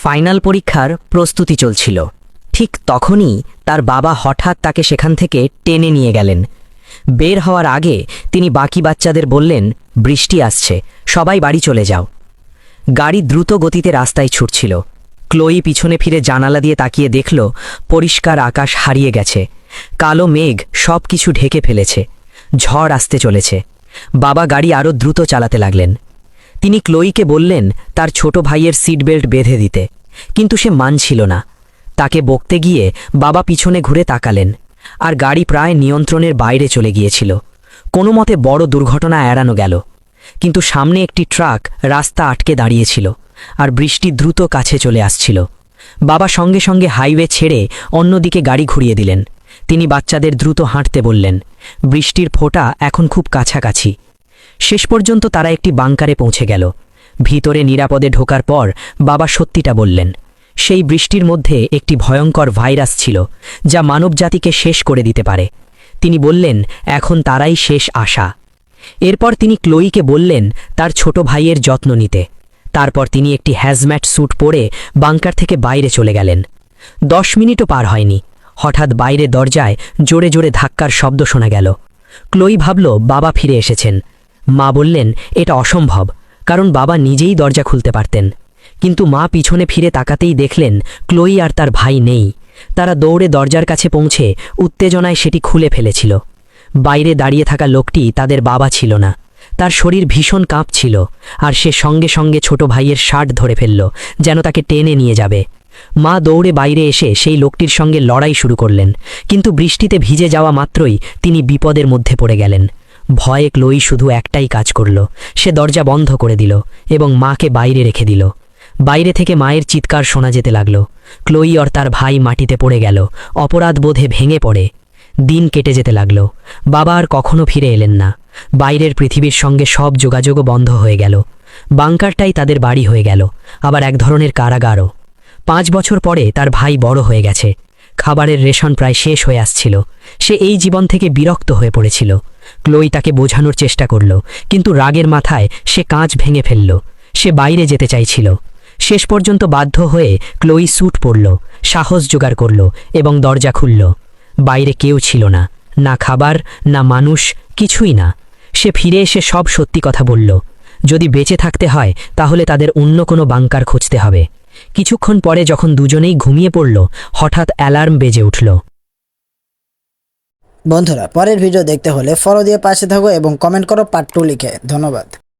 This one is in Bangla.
ফাইনাল পরীক্ষার প্রস্তুতি চলছিল। ঠিক তখনই তার বাবা হঠাৎ তাকে সেখান থেকে টেনে নিয়ে গেলেন। বের হওয়ার আগে তিনি বাকি বাচ্চাদের বললেন, বৃষ্টি আসছে, সবাই বাড়ি চলে যাও। গাড়ি দ্রুত গতিতে রাস্তায় ছুটছিল। ক্লোয়ি পিছনে ফিরে জানালা দিয়ে তাকিয়ে দেখল পরিষ্কার আকাশ হারিয়ে গেছে, কালো মেঘ সব কিছু ঢেকে ফেলেছে, ঝড় আসতে চলেছে। বাবা গাড়ি আরও দ্রুত চালাতে লাগলেন। তিনি ক্লোয়িকে বললেন তার ছোট ভাইয়ের সিট বেল্ট বেঁধে দিতে, কিন্তু সে মানছিল না। তাকে বকতে গিয়ে বাবা পিছনে ঘুরে তাকালেন, আর গাড়ি প্রায় নিয়ন্ত্রণের বাইরে চলে গিয়েছিল। কোনো মতে বড় দুর্ঘটনা এড়ানো গেল, কিন্তু সামনে একটি ট্রাক রাস্তা আটকে দাঁড়িয়েছিল, আর বৃষ্টি দ্রুত কাছে চলে আসছিল। বাবা সঙ্গে সঙ্গে হাইওয়ে ছেড়ে অন্যদিকে গাড়ি ঘুরিয়ে দিলেন। তিনি বাচ্চাদের দ্রুত হাঁটতে বললেন। বৃষ্টির ফোঁটা এখন খুব কাছাকাছি। শেষ পর্যন্ত তারা একটি বাংকারে পৌঁছে গেল। ভিতরে নিরাপদে ঢোকার পর বাবা সত্যিটা বললেন। সেই বৃষ্টির মধ্যে একটি ভয়ঙ্কর ভাইরাস ছিল, যা মানবজাতিকে শেষ করে দিতে পারে। তিনি বললেন এখন তারাই শেষ আশা। এরপর তিনি ক্লোয়িকে বললেন তার ছোট ভাইয়ের যত্ন নিতে। তারপর তিনি একটি হ্যাজম্যাট স্যুট পরে বাংকার থেকে বাইরে চলে গেলেন। 10 মিনিটও পার হয়নি, হঠাৎ বাইরে দরজায় জোরে জোরে ধাক্কার শব্দ শোনা গেল। ক্লোয়ি ভাবল বাবা ফিরে এসেছেন। মা বললেন এটা অসম্ভব, কারণ বাবা নিজেই দরজা খুলতে পারতেন। কিন্তু মা পিছনে ফিরে তাকাতেই দেখলেন ক্লোয়ি আর তার ভাই নেই। তারা দৌড়ে দরজার কাছে পৌঁছে উত্তেজনায় সেটি খুলে ফেলেছিল। বাইরে দাঁড়িয়ে থাকা লোকটি তাদের বাবা ছিল না। তার শরীর ভীষণ কাঁপছিল, আর সে সঙ্গে সঙ্গে ছোট ভাইয়ের শার্ট ধরে ফেলল, যেন তাকে টেনে নিয়ে যাবে। মা দৌড়ে বাইরে এসে সেই লোকটির সঙ্গে লড়াই শুরু করলেন, কিন্তু বৃষ্টিতে ভিজে যাওয়া মাত্রই তিনি বিপদের মধ্যে পড়ে গেলেন। ভয়ে ক্লোয়ি শুধু একটাই কাজ করল, সে দরজা বন্ধ করে দিল এবং মাকে বাইরে রেখে দিল। বাইরে থেকে মায়ের চিৎকার শোনা যেতে লাগল। ক্লোয়ি আর তার ভাই মাটিতে পড়ে গেল, অপরাধবোধে ভেঙে পড়ে। দিন কেটে যেতে লাগল। বাবা আর কখনো ফিরে এলেন না। বাইরের পৃথিবীর সঙ্গে সব যোগাযোগও বন্ধ হয়ে গেল। বাংকারটাই তাদের বাড়ি হয়ে গেল, আবার এক ধরনের কারাগারও। 5 বছর পরে তার ভাই বড় হয়ে গেছে। খাবারের রেশন প্রায় শেষ হয়ে আসছিল। সে এই জীবন থেকে বিরক্ত হয়ে পড়েছিল। ক্লোয়ি তাকে বোঝানোর চেষ্টা করল, কিন্তু রাগের মাথায় সে কাঁচ ভেঙে ফেলল। সে বাইরে যেতে চাইছিল। শেষ পর্যন্ত বাধ্য হয়ে ক্লোয়ি স্যুট পরল, সাহস জোগাড় করল এবং দরজা খুলল। বাইরে কেউ ছিল না, না খাবার, না মানুষ, কিছুই না। সে ফিরে এসে সব সত্যি কথা বলল। যদি বেঁচে থাকতে হয় তাহলে তাদের অন্য কোনো বাংকার খুঁজতে হবে। কিছুক্ষণ পরে যখন দুজনেই ঘুমিয়ে পড়ল, হঠাৎ অ্যালার্ম বেজে উঠল। বন্ধুরা, পরের ভিডিও দেখতে হলে ফলো দিয়ে পাশে থাকো এবং কমেন্ট করো পার্ট 2 লিখে। ধন্যবাদ।